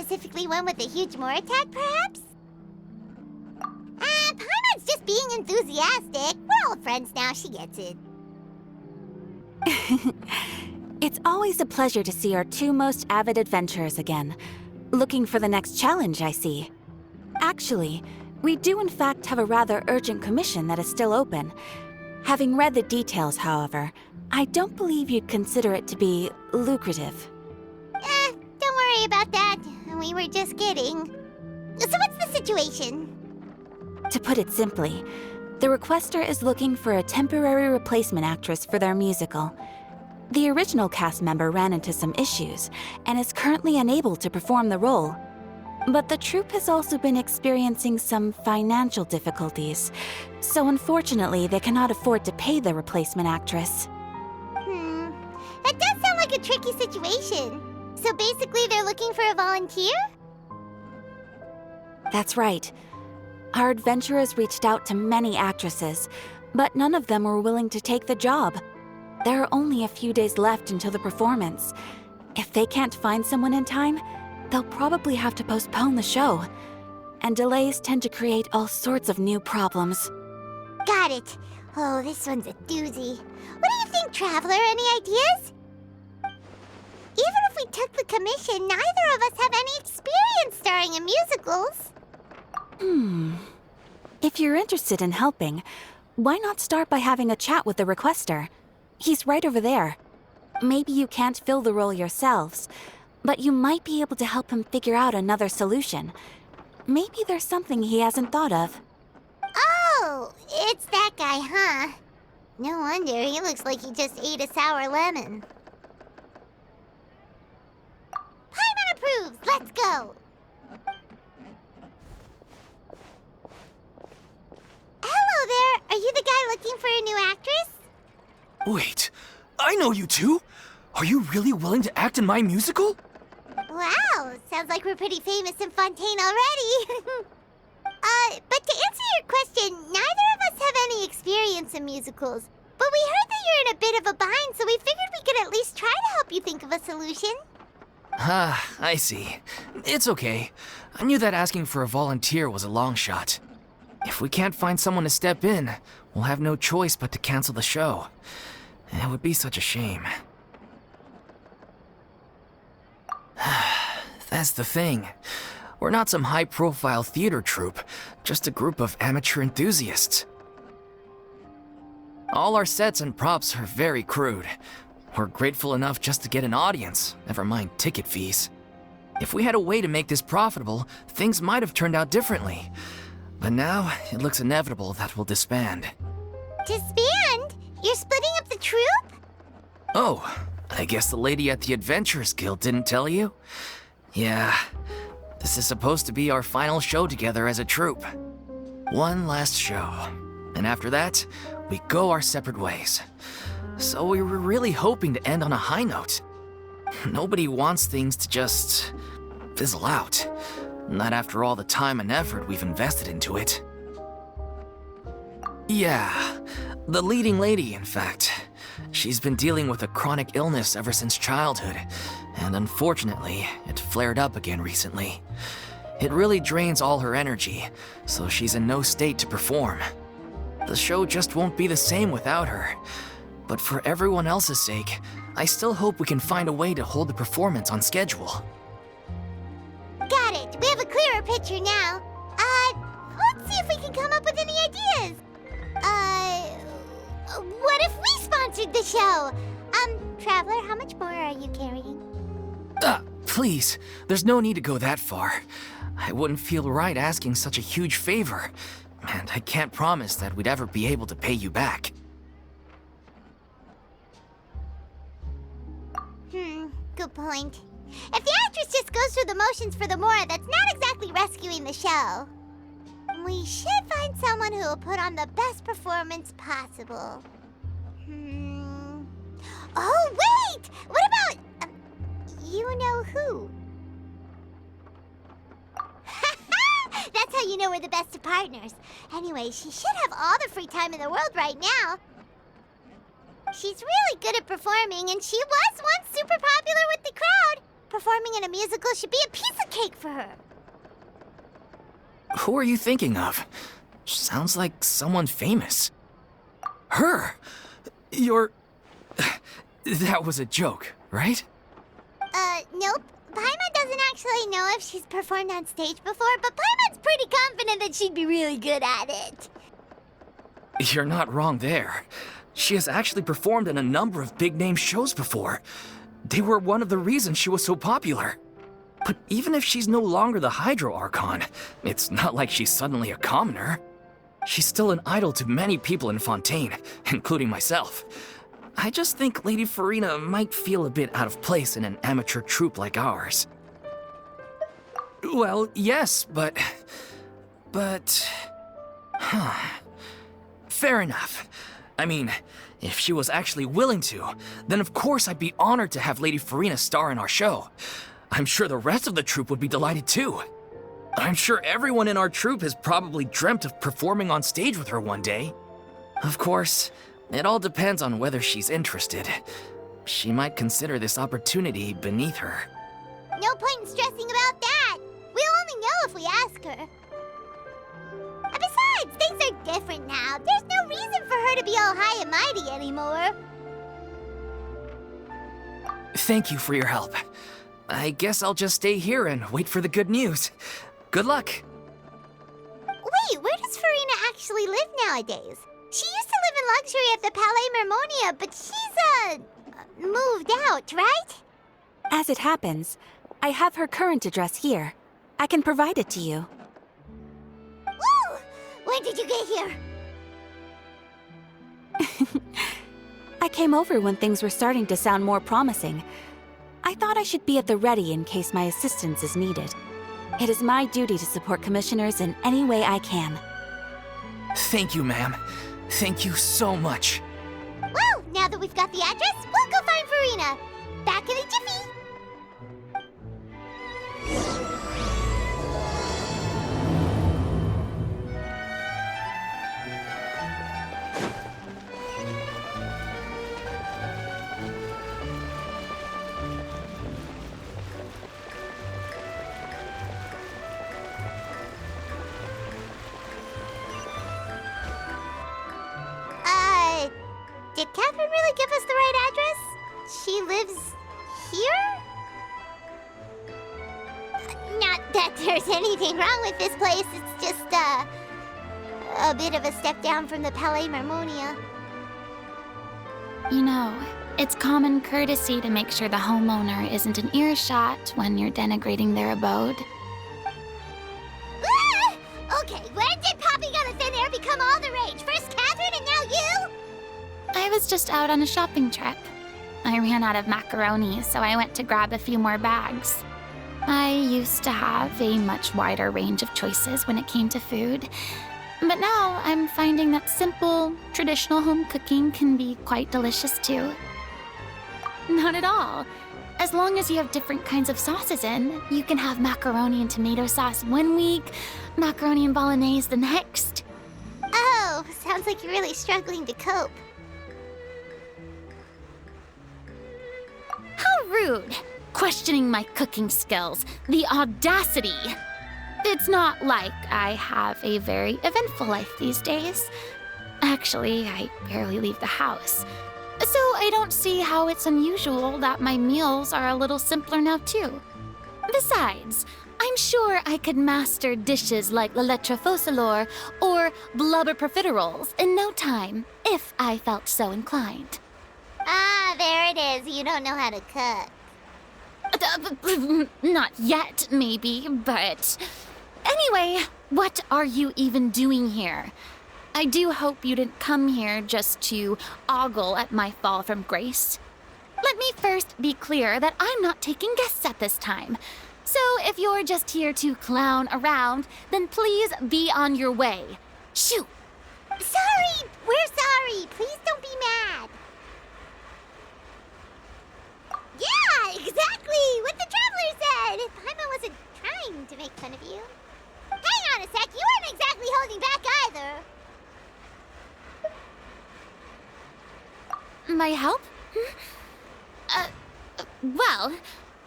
specifically one with a huge more attack, perhaps? Paimon's just being enthusiastic. We're old friends now, she gets it. It's always a pleasure to see our two most avid adventurers again. Looking for the next challenge, I see. Actually, we do in fact have a rather urgent commission that is still open. Having read the details, however, I don't believe you'd consider it to be lucrative. Don't worry about that. We were just kidding. So what's the situation? To put it simply, the requester is looking for a temporary replacement actress for their musical. The original cast member ran into some issues and is currently unable to perform the role. But the troupe has also been experiencing some financial difficulties, so unfortunately they cannot afford to pay the replacement actress. That does sound like a tricky situation. So basically they're looking for a volunteer? That's right. Our adventurers reached out to many actresses, but none of them were willing to take the job. There are only a few days left until the performance. If they can't find someone in time, they'll probably have to postpone the show. And delays tend to create all sorts of new problems. Got it. Oh, this one's a doozy. What do you think, Traveler? Any ideas? Even if we took the commission, neither of us have any experience starring in musicals. If you're interested in helping, why not start by having a chat with the requester? He's right over there. Maybe you can't fill the role yourselves, but you might be able to help him figure out another solution. Maybe there's something he hasn't thought of. Oh, it's that guy, huh? No wonder, he looks like he just ate a sour lemon. Paimon approves! Let's go! Hello there! Are you the guy looking for a new actress? Wait, I know you two! Are you really willing to act in my musical? Wow, sounds like we're pretty famous in Fontaine already. But to answer your question, neither of us have any experience in musicals. But we heard that you're in a bit of a bind, so we figured we could at least try to help you think of a solution. Ah, I see. It's okay. I knew that asking for a volunteer was a long shot. If we can't find someone to step in, we'll have no choice but to cancel the show. It would be such a shame. That's the thing. We're not some high-profile theater troupe, just a group of amateur enthusiasts. All our sets and props are very crude. We're grateful enough just to get an audience, never mind ticket fees. If we had a way to make this profitable, things might have turned out differently. But now, it looks inevitable that we'll disband. Disband? You're splitting up the troupe? Oh, I guess the lady at the Adventurers Guild didn't tell you? Yeah, this is supposed to be our final show together as a troupe. One last show, and after that, we go our separate ways. So we were really hoping to end on a high note. Nobody wants things to just fizzle out. Not after all the time and effort we've invested into it. Yeah, the leading lady, in fact. She's been dealing with a chronic illness ever since childhood, and unfortunately, it flared up again recently. It really drains all her energy, so she's in no state to perform. The show just won't be the same without her. But for everyone else's sake, I still hope we can find a way to hold the performance on schedule. Got it. We have a clearer picture now. Let's see if we can come up with any ideas. What if we sponsored the show? Traveler, how much more are you carrying? Please, there's no need to go that far. I wouldn't feel right asking such a huge favor, and I can't promise that we'd ever be able to pay you back. Good point. If the actress just goes through the motions for the more, that's not exactly rescuing the show. We should find someone who will put on the best performance possible. Oh, wait! What about... you know who? That's how you know we're the best of partners. Anyway, she should have all the free time in the world right now. She's really good at performing, and she was once super popular with the crowd. Performing in a musical should be a piece of cake for her. Who are you thinking of? Sounds like someone famous. Her? You're... That was a joke, right? Nope. Paimon doesn't actually know if she's performed on stage before, but Paimon's pretty confident that she'd be really good at it. You're not wrong there. She has actually performed in a number of big-name shows before. They were one of the reasons she was so popular. But even if she's no longer the Hydro Archon, it's not like she's suddenly a commoner. She's still an idol to many people in Fontaine, including myself. I just think Lady Farina might feel a bit out of place in an amateur troupe like ours. Well, yes, but... Fair enough. I mean, if she was actually willing to, then of course I'd be honored to have Lady Farina star in our show. I'm sure the rest of the troupe would be delighted too. I'm sure everyone in our troupe has probably dreamt of performing on stage with her one day. Of course, it all depends on whether she's interested. She might consider this opportunity beneath her. No point in stressing about that. We'll only know if we ask her. And besides, things are different now. There's no reason for her to be all high and mighty anymore. Thank you for your help. I guess I'll just stay here and wait for the good news. Good luck. Wait, where does Farina actually live nowadays? She used to live in luxury at the Palais Mermonia, but she's, moved out, right? As it happens, I have her current address here. I can provide it to you. Woo! When did you get here? I came over when things were starting to sound more promising. I thought I should be at the ready in case my assistance is needed. It is my duty to support commissioners in any way I can. Thank you, ma'am. Thank you so much. Well, now that we've got the address, we'll go find Farina. Back in a jiffy. Did Catherine really give us the right address? She lives here? Not that there's anything wrong with this place, it's just, a bit of a step down from the Palais Mermonia. You know, it's common courtesy to make sure the homeowner isn't in earshot when you're denigrating their abode. Ah! Okay, when did Poppy Got a Thin Air become all the rage? First Catherine and now you? I was just out on a shopping trip. I ran out of macaroni, so I went to grab a few more bags. I used to have a much wider range of choices when it came to food, but now I'm finding that simple, traditional home cooking can be quite delicious too. Not at all. As long as you have different kinds of sauces in, you can have macaroni and tomato sauce one week, macaroni and bolognese the next. Oh, sounds like you're really struggling to cope. How rude! Questioning my cooking skills. The audacity! It's not like I have a very eventful life these days. Actually, I barely leave the house. So I don't see how it's unusual that my meals are a little simpler now too. Besides, I'm sure I could master dishes like la lettre faucilor or blubber profiteroles in no time, if I felt so inclined. Ah, there it is. You don't know how to cook. Not yet, maybe, but... Anyway, what are you even doing here? I do hope you didn't come here just to ogle at my fall from grace. Let me first be clear that I'm not taking guests at this time. So if you're just here to clown around, then please be on your way. Shoo! Sorry! We're sorry! Please don't be mad! Yeah, exactly! What the Traveler said! Paimon wasn't trying to make fun of you. Hang on a sec, you weren't exactly holding back either. My help? Well,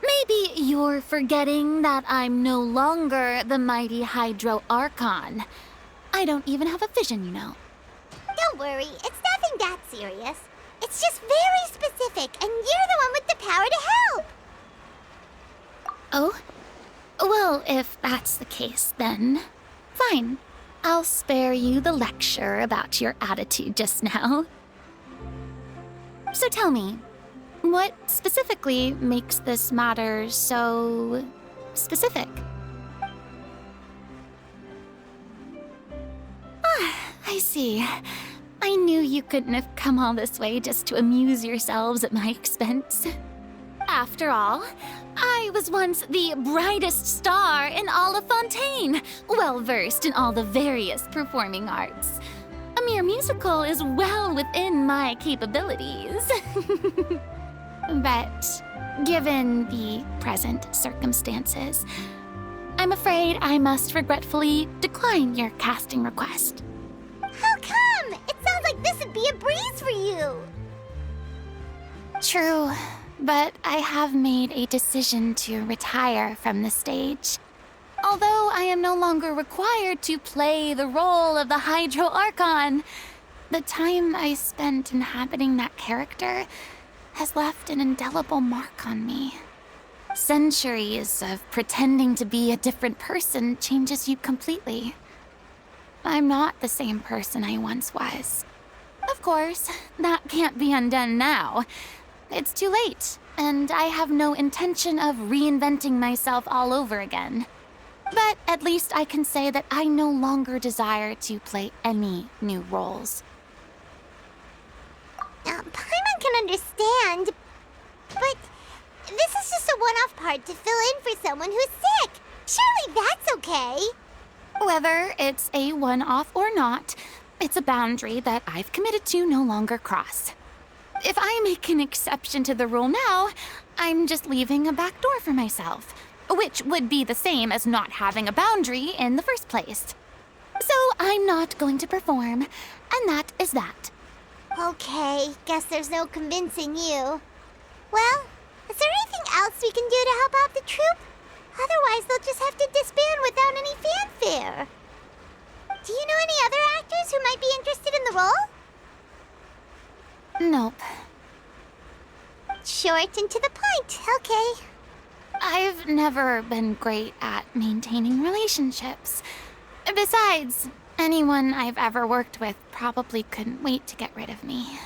Maybe you're forgetting that I'm no longer the mighty Hydro Archon. I don't even have a vision, you know. Don't worry, it's nothing that serious. It's just very specific, and you're the one with the power to help. Oh? Well, if that's the case, then fine. I'll spare you the lecture about your attitude just now. So tell me, what specifically makes this matter so specific? Ah, I see. I knew you couldn't have come all this way just to amuse yourselves at my expense. After all, I was once the brightest star in all of Fontaine, well-versed in all the various performing arts. A mere musical is well within my capabilities. But given the present circumstances, I'm afraid I must regretfully decline your casting request. How come? It sounds like this would be a breeze for you. True, but I have made a decision to retire from the stage. Although I am no longer required to play the role of the Hydro Archon, the time I spent inhabiting that character has left an indelible mark on me. Centuries of pretending to be a different person changes you completely. I'm not the same person I once was. Of course, that can't be undone now. It's too late, and I have no intention of reinventing myself all over again. But at least I can say that I no longer desire to play any new roles. Paimon can understand, but this is just a one-off part to fill in for someone who's sick. Surely that's okay. Whether it's a one-off or not, it's a boundary that I've committed to no longer cross. If I make an exception to the rule now, I'm just leaving a back door for myself, which would be the same as not having a boundary in the first place. So I'm not going to perform, and that is that. Okay, guess there's no convincing you. Well, is there anything else we can do to help out the troupe? Otherwise, they'll just have to disband without any fanfare. Do you know any other actors who might be interested in the role? Nope. Short and to the point, okay. I've never been great at maintaining relationships. Besides, anyone I've ever worked with probably couldn't wait to get rid of me.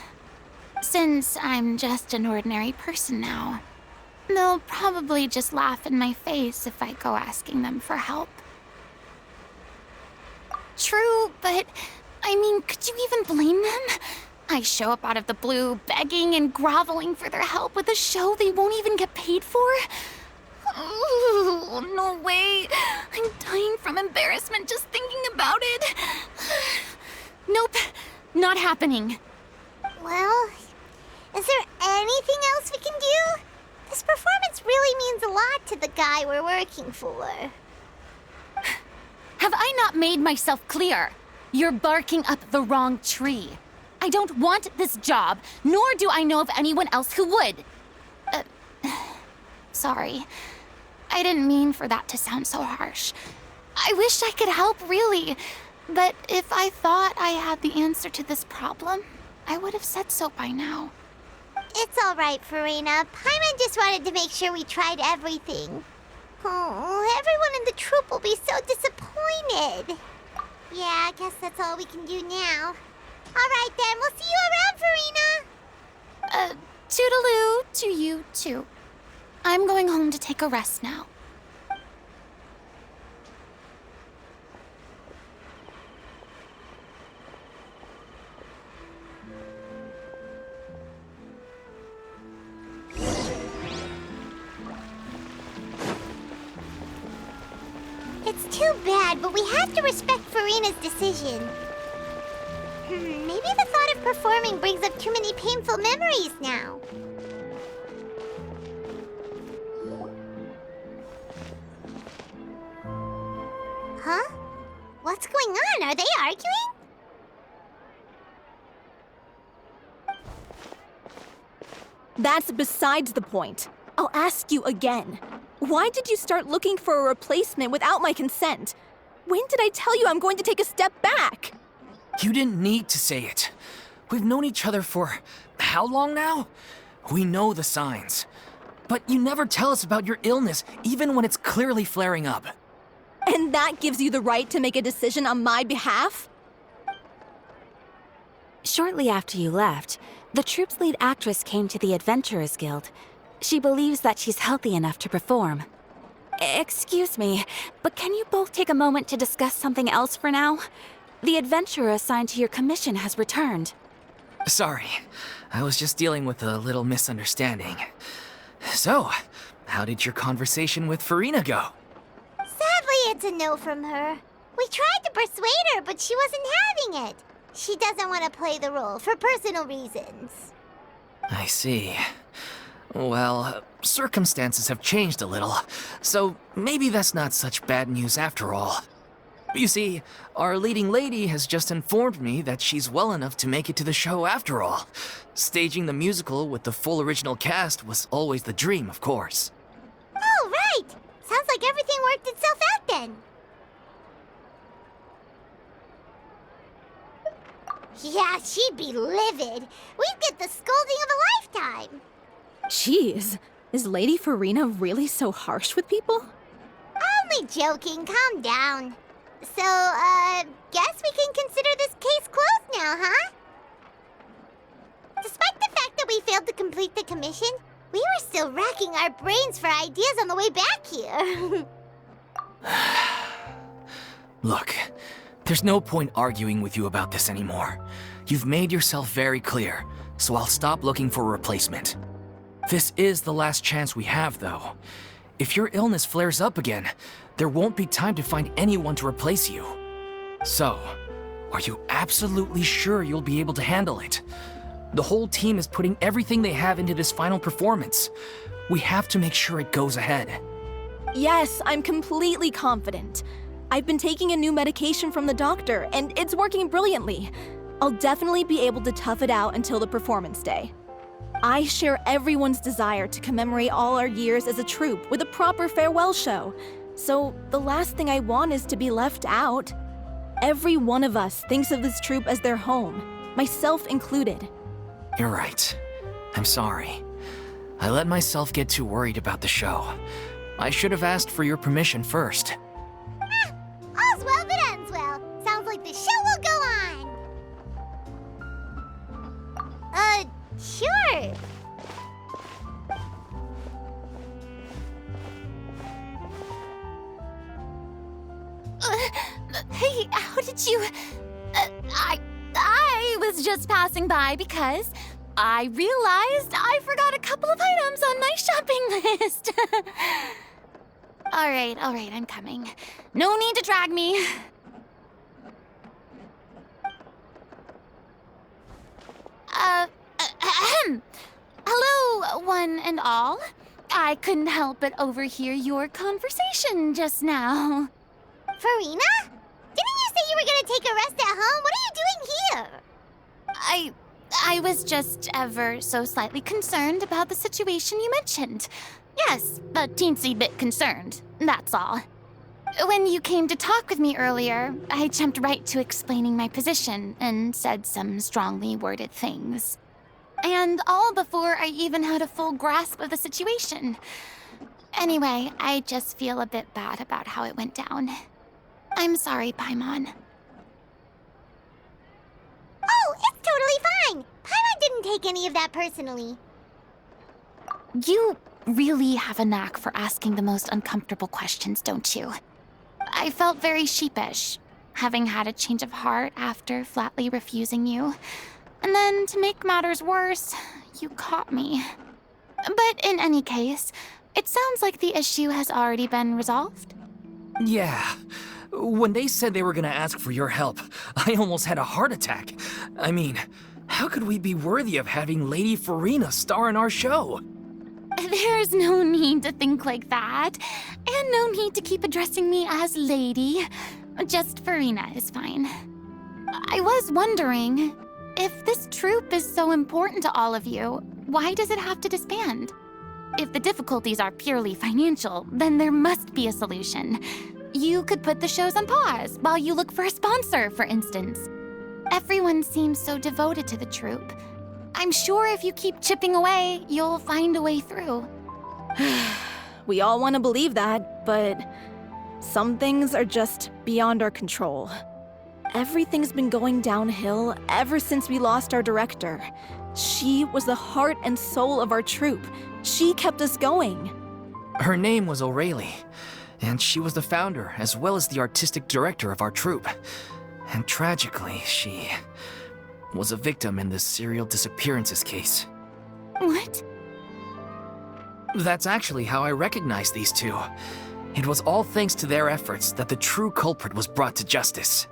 Since I'm just an ordinary person now, they'll probably just laugh in my face if I go asking them for help. True, but I mean, could you even blame them? I show up out of the blue, begging and groveling for their help with a show they won't even get paid for? Oh, no way. I'm dying from embarrassment just thinking about it. Nope, not happening. Well, is there anything else we can do? This performance really means a lot to the guy we're working for. Have I not made myself clear? You're barking up the wrong tree. I don't want this job, nor do I know of anyone else who would. Sorry. I didn't mean for that to sound so harsh. I wish I could help, really. But if I thought I had the answer to this problem, I would have said so by now. It's all right, Farina. Paimon just wanted to make sure we tried everything. Oh, everyone in the troupe will be so disappointed. Yeah, I guess that's all we can do now. All right, then. We'll see you around, Farina. Toodaloo to you, too. I'm going home to take a rest now. It's too bad, but we have to respect Farina's decision. Maybe the thought of performing brings up too many painful memories now. Huh? What's going on? Are they arguing? That's besides the point. I'll ask you again. Why did you start looking for a replacement without my consent? When did I tell you I'm going to take a step back? You didn't need to say it. We've known each other for how long now? We know the signs. But you never tell us about your illness, even when it's clearly flaring up. And that gives you the right to make a decision on my behalf? Shortly after you left, the troupe's lead actress came to the Adventurers Guild. She believes that she's healthy enough to perform. Excuse me, but can you both take a moment to discuss something else for now? The adventurer assigned to your commission has returned. Sorry, I was just dealing with a little misunderstanding. So, how did your conversation with Farina go? Sadly, it's a no from her. We tried to persuade her, but she wasn't having it. She doesn't want to play the role for personal reasons. I see. Well, circumstances have changed a little, so maybe that's not such bad news after all. You see, our leading lady has just informed me that she's well enough to make it to the show after all. Staging the musical with the full original cast was always the dream, of course. Oh, right! Sounds like everything worked itself out then. Yeah, she'd be livid. We'd get the scolding of a lifetime. Jeez, is Lady Farina really so harsh with people? Only joking, calm down. So, guess we can consider this case closed now, huh? Despite the fact that we failed to complete the commission, we were still racking our brains for ideas on the way back here. Look, there's no point arguing with you about this anymore. You've made yourself very clear, so I'll stop looking for a replacement. This is the last chance we have, though. If your illness flares up again, there won't be time to find anyone to replace you. So, are you absolutely sure you'll be able to handle it? The whole team is putting everything they have into this final performance. We have to make sure it goes ahead. Yes, I'm completely confident. I've been taking a new medication from the doctor, and it's working brilliantly. I'll definitely be able to tough it out until the performance day. I share everyone's desire to commemorate all our years as a troupe with a proper farewell show. So the last thing I want is to be left out. Every one of us thinks of this troupe as their home, myself included. You're right. I'm sorry. I let myself get too worried about the show. I should have asked for your permission first. All's well that ends well. Sounds like the show will go on. Sure. Hey, how did you... I was just passing by because I realized I forgot a couple of items on my shopping list. All right, I'm coming. No need to drag me. Hello, one and all. I couldn't help but overhear your conversation just now. Farina? Didn't you say you were gonna take a rest at home? What are you doing here? I was just ever so slightly concerned about the situation you mentioned. Yes, a teensy bit concerned, that's all. When you came to talk with me earlier, I jumped right to explaining my position and said some strongly worded things. And all before I even had a full grasp of the situation. Anyway, I just feel a bit bad about how it went down. I'm sorry, Paimon. Oh, it's totally fine. Paimon didn't take any of that personally. You really have a knack for asking the most uncomfortable questions, don't you? I felt very sheepish, having had a change of heart after flatly refusing you. And then, to make matters worse, you caught me. But in any case, it sounds like the issue has already been resolved. Yeah. When they said they were gonna ask for your help, I almost had a heart attack. I mean, how could we be worthy of having Lady Farina star in our show? There's no need to think like that, and no need to keep addressing me as Lady. Just Farina is fine. I was wondering, if this troupe is so important to all of you, why does it have to disband? if the difficulties are purely financial, then there must be a solution. You could put the shows on pause while you look for a sponsor, for instance. Everyone seems so devoted to the troupe. I'm sure if you keep chipping away, you'll find a way through. We all want to believe that, but some things are just beyond our control. Everything's been going downhill ever since we lost our director. She was the heart and soul of our troupe. She kept us going. Her name was O'Reilly, and she was the founder as well as the artistic director of our troupe. And tragically, she was a victim in the serial disappearances case. What? That's actually how I recognized these two. It was all thanks to their efforts that the true culprit was brought to justice.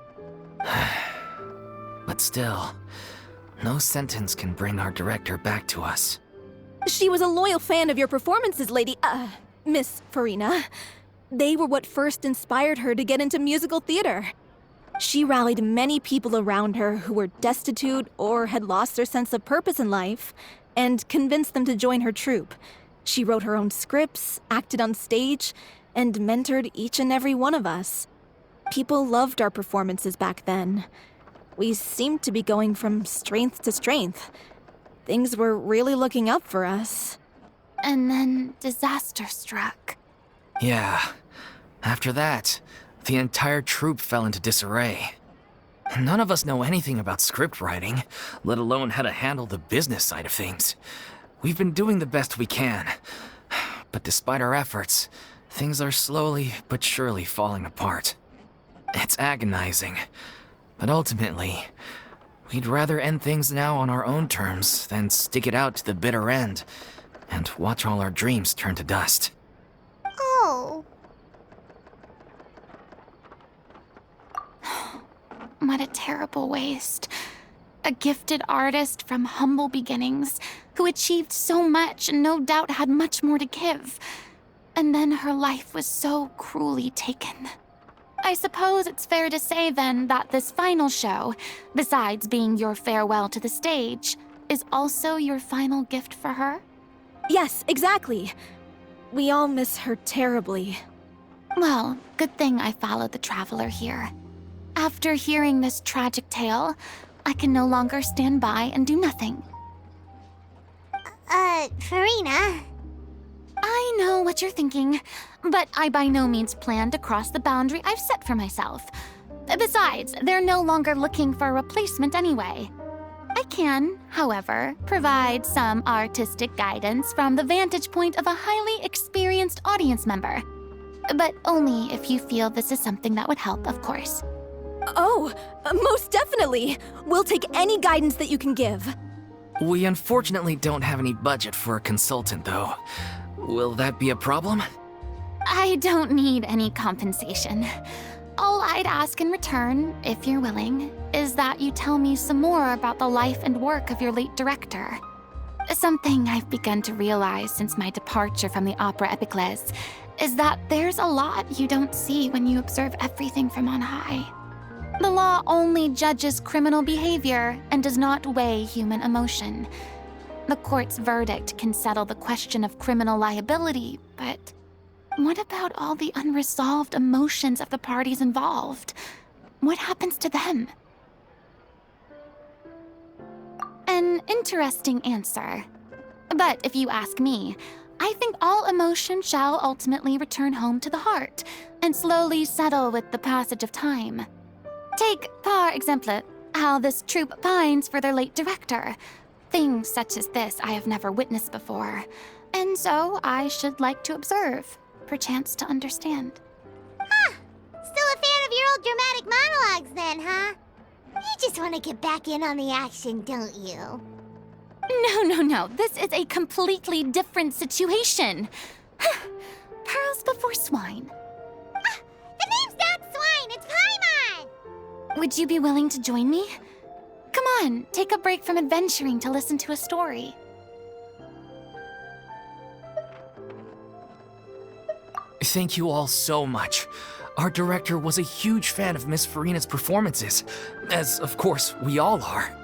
But still, no sentence can bring our director back to us. She was a loyal fan of your performances, Miss Farina. They were what first inspired her to get into musical theater. She rallied many people around her who were destitute or had lost their sense of purpose in life, and convinced them to join her troupe. She wrote her own scripts, acted on stage, and mentored each and every one of us. People loved our performances back then. We seemed to be going from strength to strength. Things were really looking up for us. And then disaster struck. Yeah. After that, the entire troupe fell into disarray. None of us know anything about script writing, let alone how to handle the business side of things. We've been doing the best we can. But despite our efforts, things are slowly but surely falling apart. It's agonizing. But ultimately, we'd rather end things now on our own terms than stick it out to the bitter end and watch all our dreams turn to dust. Oh. What a terrible waste. A gifted artist from humble beginnings who achieved so much and no doubt had much more to give. And then her life was so cruelly taken. I suppose it's fair to say then that this final show, besides being your farewell to the stage, is also your final gift for her? Yes, exactly. We all miss her terribly. Well, good thing I followed the traveler here. After hearing this tragic tale, I can no longer stand by and do nothing. Farina. I know what you're thinking, but I by no means plan to cross the boundary I've set for myself. Besides, they're no longer looking for a replacement anyway. I can, however, provide some artistic guidance from the vantage point of a highly experienced audience member. But only if you feel this is something that would help, of course. Oh, most definitely. We'll take any guidance that you can give. We unfortunately don't have any budget for a consultant, though. Will that be a problem? I don't need any compensation. All I'd ask in return, if you're willing, is that you tell me some more about the life and work of your late director. Something I've begun to realize since my departure from the Opera Epiclese is that there's a lot you don't see when you observe everything from on high. The law only judges criminal behavior and does not weigh human emotion. The court's verdict can settle the question of criminal liability, but what about all the unresolved emotions of the parties involved? What happens to them? An interesting answer. But if you ask me, I think all emotion shall ultimately return home to the heart and slowly settle with the passage of time. Take, par exemple, how this troupe pines for their late director. Things such as this I have never witnessed before, and so I should like to observe, perchance to understand. Huh. Still a fan of your old dramatic monologues then, huh? You just want to get back in on the action, don't you? No. This is a completely different situation. Pearls before swine. The name's not Swine, it's Paimon! Would you be willing to join me? Come on, take a break from adventuring to listen to a story. Thank you all so much. Our director was a huge fan of Miss Farina's performances, as of course we all are.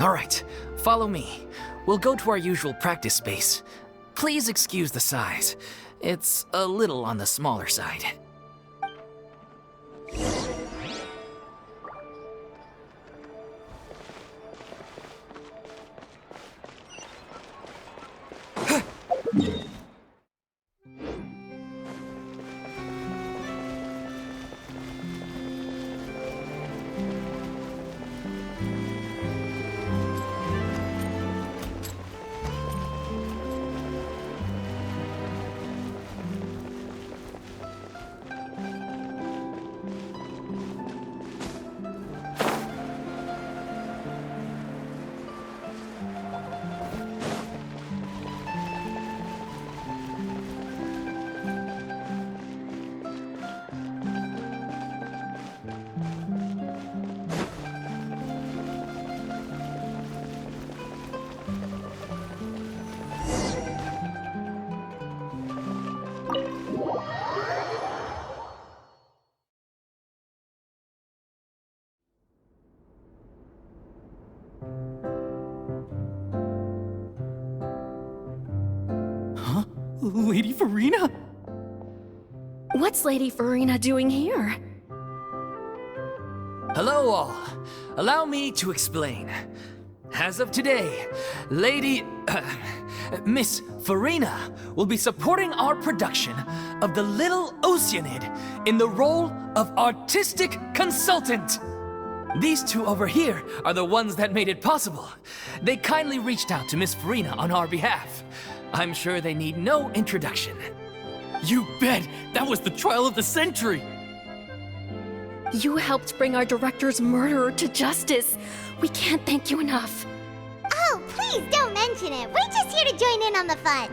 All right, follow me. We'll go to our usual practice space. Please excuse the size. It's a little on the smaller side. Lady Farina? What's Lady Farina doing here? Hello all. Allow me to explain. As of today, Miss Farina will be supporting our production of The Little Oceanid in the role of artistic consultant. These two over here are the ones that made it possible. They kindly reached out to Miss Farina on our behalf. I'm sure they need no introduction. You bet! That was the trial of the century! You helped bring our director's murderer to justice. We can't thank you enough. Oh, please don't mention it. We're just here to join in on the fun.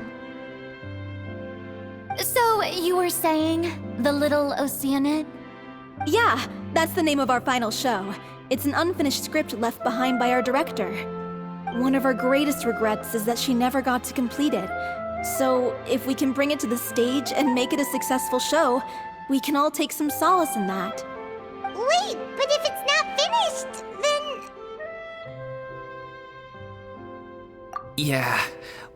So, you were saying The Little Oceanid? Yeah, that's the name of our final show. It's an unfinished script left behind by our director. One of our greatest regrets is that she never got to complete it. So, if we can bring it to the stage and make it a successful show, we can all take some solace in that. Wait, but if it's not finished, then... Yeah,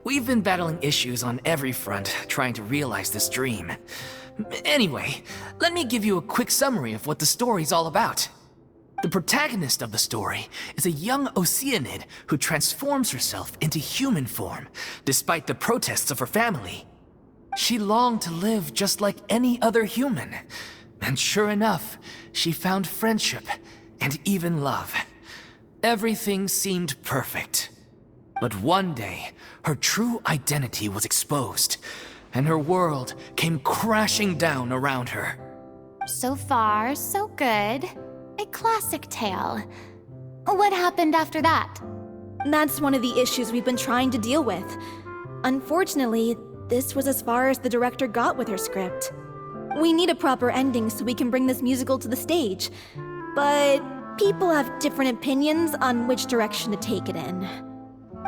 we've been battling issues on every front trying to realize this dream. Anyway, let me give you a quick summary of what the story's all about. The protagonist of the story is a young Oceanid who transforms herself into human form, despite the protests of her family. She longed to live just like any other human, and sure enough, she found friendship and even love. Everything seemed perfect. But one day, her true identity was exposed, and her world came crashing down around her. So far, so good. A classic tale. What happened after that? That's one of the issues we've been trying to deal with. Unfortunately, this was as far as the director got with her script. We need a proper ending so we can bring this musical to the stage. But people have different opinions on which direction to take it in.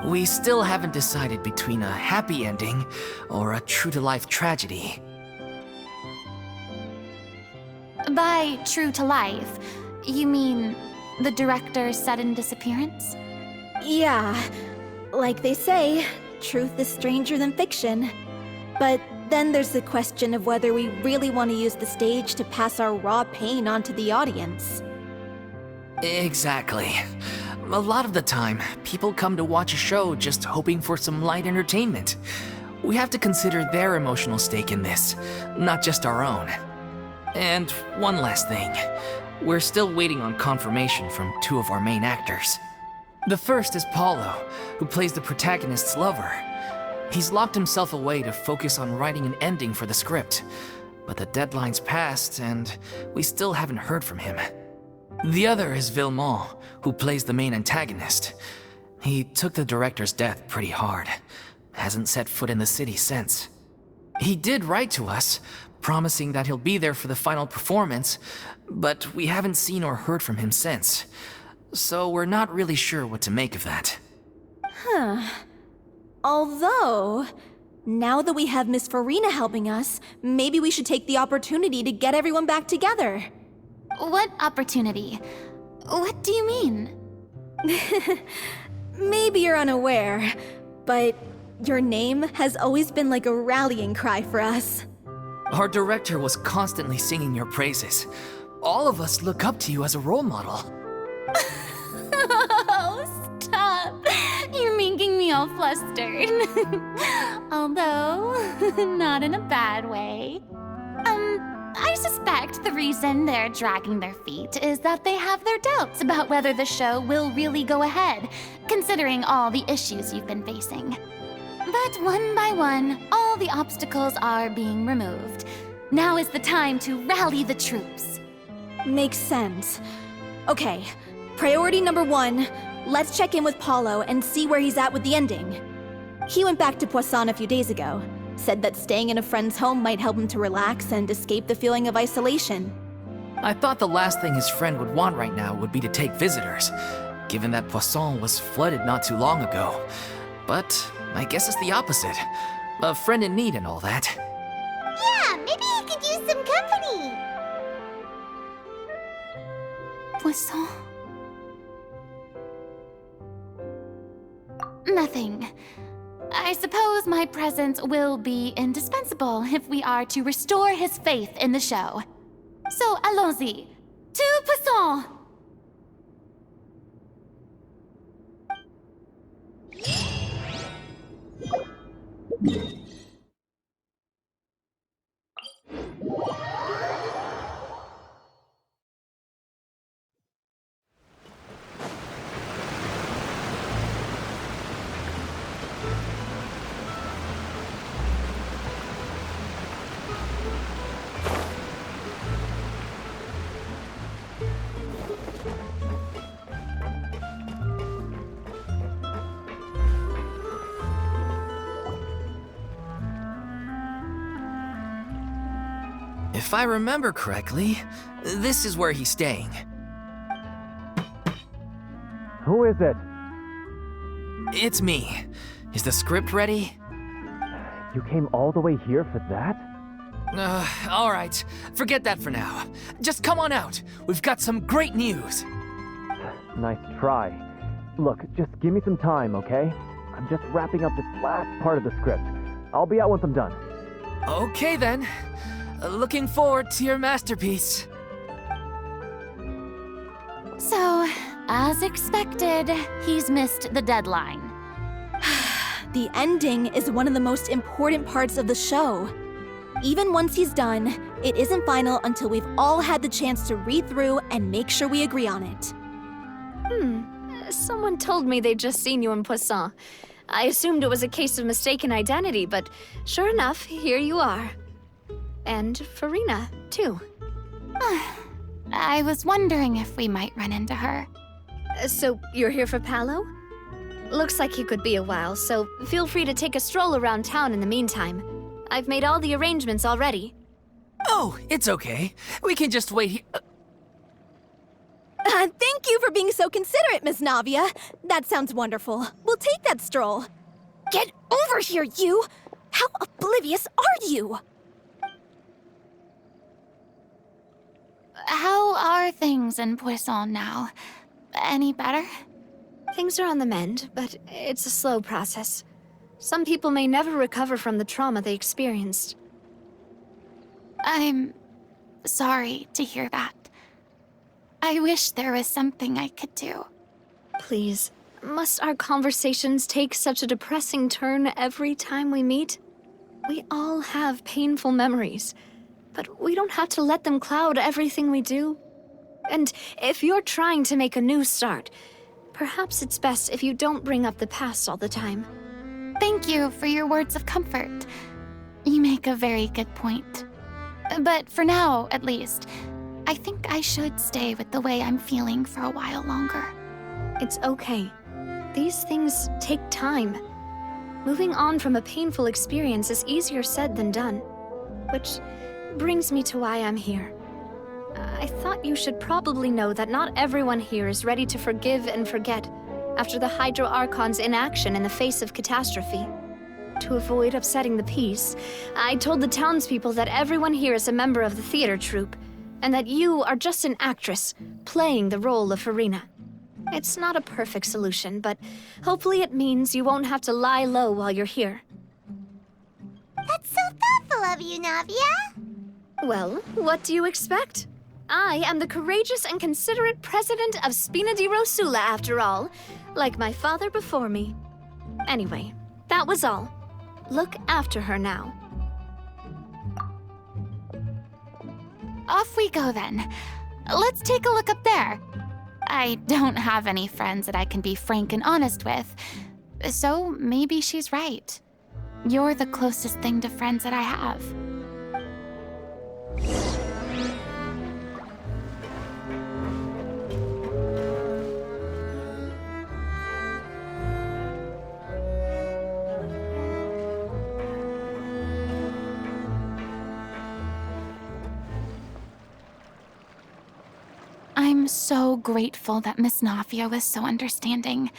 We still haven't decided between a happy ending or a true-to-life tragedy. By true to life, you mean the director's sudden disappearance? Yeah, like they say, truth is stranger than fiction. But then there's the question of whether we really want to use the stage to pass our raw pain onto the audience. Exactly. A lot of the time, people come to watch a show just hoping for some light entertainment. We have to consider their emotional stake in this, not just our own. And one last thing. We're still waiting on confirmation from two of our main actors. The first is Paulo, who plays the protagonist's lover. He's locked himself away to focus on writing an ending for the script, but the deadline's passed and we still haven't heard from him. The other is Villemont, who plays the main antagonist. He took the director's death pretty hard. Hasn't set foot in the city since. He did write to us, promising that he'll be there for the final performance, but we haven't seen or heard from him since. So we're not really sure what to make of that. Although, now that we have Miss Farina helping us, maybe we should take the opportunity to get everyone back together. What opportunity? What do you mean? Maybe you're unaware, but Your name has always been like a rallying cry for us. Our director was constantly singing your praises. All of us look up to you as a role model. Oh, stop! You're making me all flustered. Although, not in a bad way. I suspect the reason they're dragging their feet is that they have their doubts about whether the show will really go ahead, considering all the issues you've been facing. But one by one, all the obstacles are being removed. Now is the time to rally the troops. Makes sense. Okay, priority number 1, let's check in with Paulo and see where he's at with the ending. He went back to Poisson a few days ago, said that staying in a friend's home might help him to relax and escape the feeling of isolation. I thought the last thing his friend would want right now would be to take visitors, given that Poisson was flooded not too long ago. But I guess it's the opposite. A friend in need and all that. Yeah, maybe he could use some company. Poisson? Nothing. I suppose my presence will be indispensable if we are to restore his faith in the show. So, allons-y. To Poisson! If I remember correctly, this is where he's staying. Who is it? It's me. Is the script ready? You came all the way here for that? All right. Forget that for now. Just come on out. We've got some great news. Nice try. Look, just give me some time, okay? I'm just wrapping up this last part of the script. I'll be out once I'm done. Okay then. Looking forward to your masterpiece. So, as expected, he's missed the deadline. The ending is one of the most important parts of the show. Even once he's done, it isn't final until we've all had the chance to read through and make sure we agree on it. Someone told me they'd just seen you in Poisson. I assumed it was a case of mistaken identity, but sure enough, here you are. And Farina, too. I was wondering if we might run into her. So, you're here for Paolo? Looks like he could be a while, so feel free to take a stroll around town in the meantime. I've made all the arrangements already. Oh, it's okay. We can just wait here. Thank you for being so considerate, Miss Navia. That sounds wonderful. We'll take that stroll. Get over here, you! How oblivious are you? How are things in Poisson now? Any better? Things are on the mend, but it's a slow process. Some people may never recover from the trauma they experienced. I'm sorry to hear that. I wish there was something I could do. Please, must our conversations take such a depressing turn every time we meet? We all have painful memories, but we don't have to let them cloud everything we do. And if you're trying to make a new start, perhaps it's best if you don't bring up the past all the time. Thank you for your words of comfort. You make a very good point. But for now, at least, I think I should stay with the way I'm feeling for a while longer. It's okay. These things take time. Moving on from a painful experience is easier said than done. Which brings me to why I'm here. I thought you should probably know that not everyone here is ready to forgive and forget after the Hydro Archon's inaction in the face of catastrophe. To avoid upsetting the peace, I told the townspeople that everyone here is a member of the theater troupe, and that you are just an actress playing the role of Farina. It's not a perfect solution, but hopefully it means you won't have to lie low while you're here. That's so thoughtful of you, Navia. Well, what do you expect? I am the courageous and considerate president of Spina di Rosula, after all, like my father before me. Anyway, that was all. Look after her now. Off we go then. Let's take a look up there. I don't have any friends that I can be frank and honest with, so maybe she's right. You're the closest thing to friends that I have. I'm so grateful that Miss Navia was so understanding.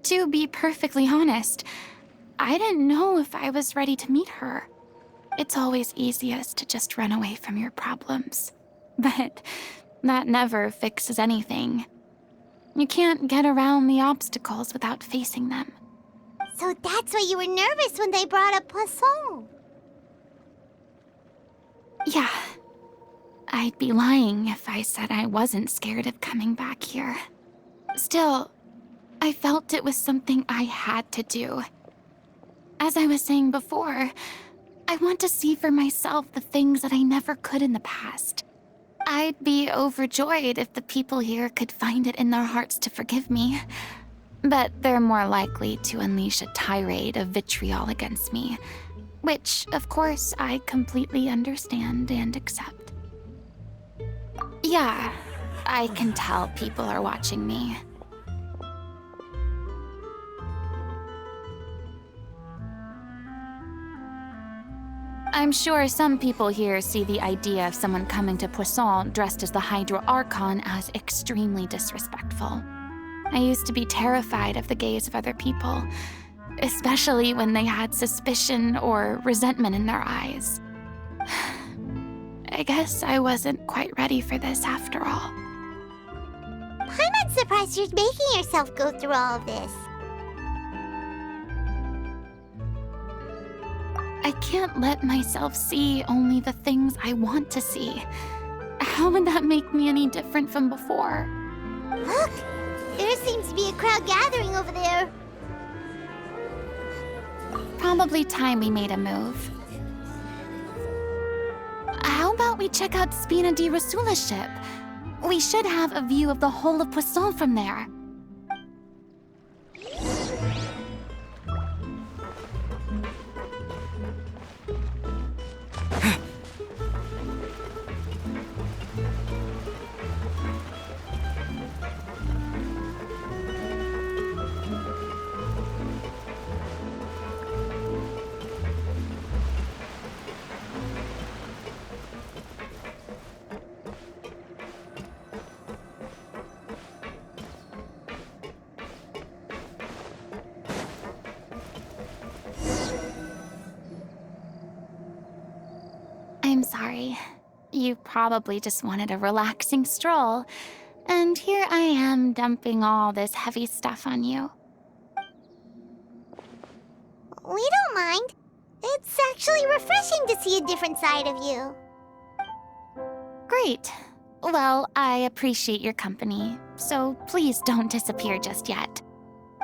To be perfectly honest, I didn't know if I was ready to meet her. It's always easiest to just run away from your problems. But that never fixes anything. You can't get around the obstacles without facing them. So that's why you were nervous when they brought up Poisson. Yeah. I'd be lying if I said I wasn't scared of coming back here. Still, I felt it was something I had to do. As I was saying before, I want to see for myself the things that I never could in the past. I'd be overjoyed if the people here could find it in their hearts to forgive me. But they're more likely to unleash a tirade of vitriol against me, which, of course, I completely understand and accept. Yeah, I can tell people are watching me. I'm sure some people here see the idea of someone coming to Poisson dressed as the Hydra Archon as extremely disrespectful. I used to be terrified of the gaze of other people, especially when they had suspicion or resentment in their eyes. I guess I wasn't quite ready for this after all. I'm not surprised you're making yourself go through all of this. I can't let myself see only the things I want to see. How would that make me any different from before? Look! There seems to be a crowd gathering over there. Probably time we made a move. How about we check out Spina di Rosula's ship? We should have a view of the whole of Poisson from there. I'm sorry. You probably just wanted a relaxing stroll, and here I am dumping all this heavy stuff on you. We don't mind. It's actually refreshing to see a different side of you. Great. Well, I appreciate your company, so please don't disappear just yet.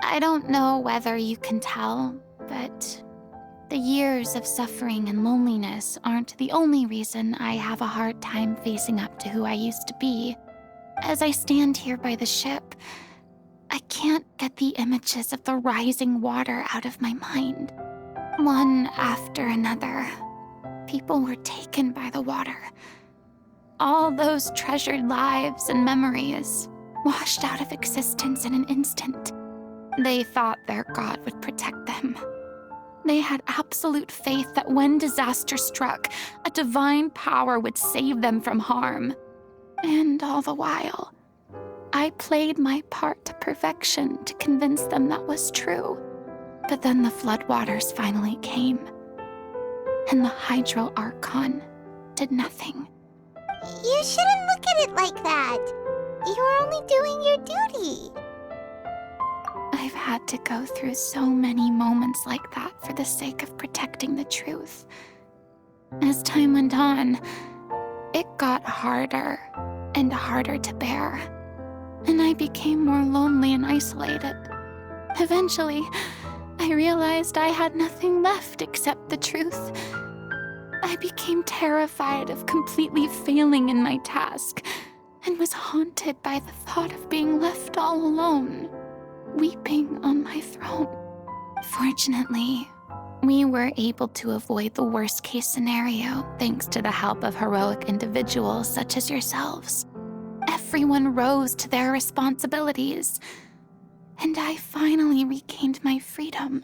I don't know whether you can tell, but the years of suffering and loneliness aren't the only reason I have a hard time facing up to who I used to be. As I stand here by the ship, I can't get the images of the rising water out of my mind. One after another, people were taken by the water. All those treasured lives and memories washed out of existence in an instant. They thought their god would protect them. They had absolute faith that when disaster struck, a divine power would save them from harm. And all the while, I played my part to perfection to convince them that was true. But then the floodwaters finally came, and the Hydro Archon did nothing. You shouldn't look at it like that. You were only doing your duty. had to go through so many moments like that for the sake of protecting the truth. As time went on, it got harder and harder to bear, and I became more lonely and isolated. Eventually, I realized I had nothing left except the truth. I became terrified of completely failing in my task, and was haunted by the thought of being left all alone, weeping on my throne. Fortunately, we were able to avoid the worst-case scenario thanks to the help of heroic individuals such as yourselves. Everyone rose to their responsibilities, and I finally regained my freedom.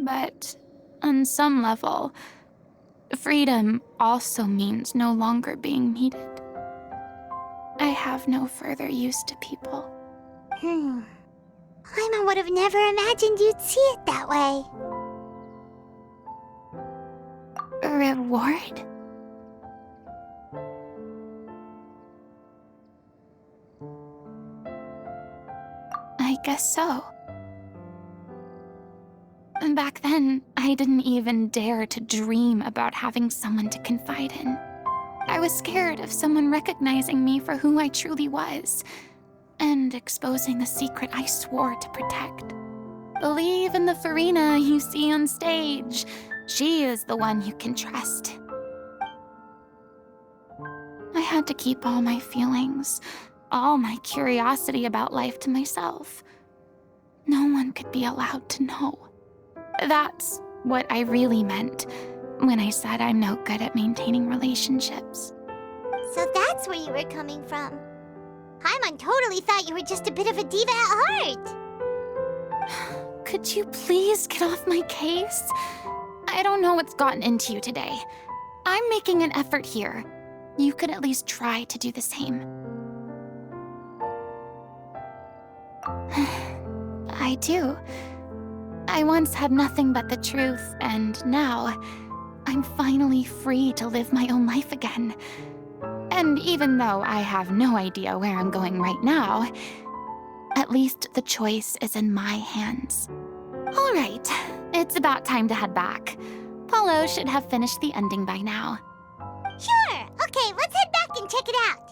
But on some level, freedom also means no longer being needed. I have no further use to people. Paimon would have never imagined you'd see it that way. Reward? I guess so. Back then, I didn't even dare to dream about having someone to confide in. I was scared of someone recognizing me for who I truly was, and exposing the secret I swore to protect. Believe in the Farina you see on stage. She is the one you can trust. I had to keep all my feelings, all my curiosity about life to myself. No one could be allowed to know. That's what I really meant when I said I'm no good at maintaining relationships. So that's where you were coming from. Paimon totally thought you were just a bit of a diva at heart. Could you please get off my case? I don't know what's gotten into you today. I'm making an effort here. You could at least try to do the same. I do. I once had nothing but the truth, and now I'm finally free to live my own life again. And even though I have no idea where I'm going right now, at least the choice is in my hands. All right, it's about time to head back. Paulo should have finished the ending by now. Sure. Okay, let's head back and check it out.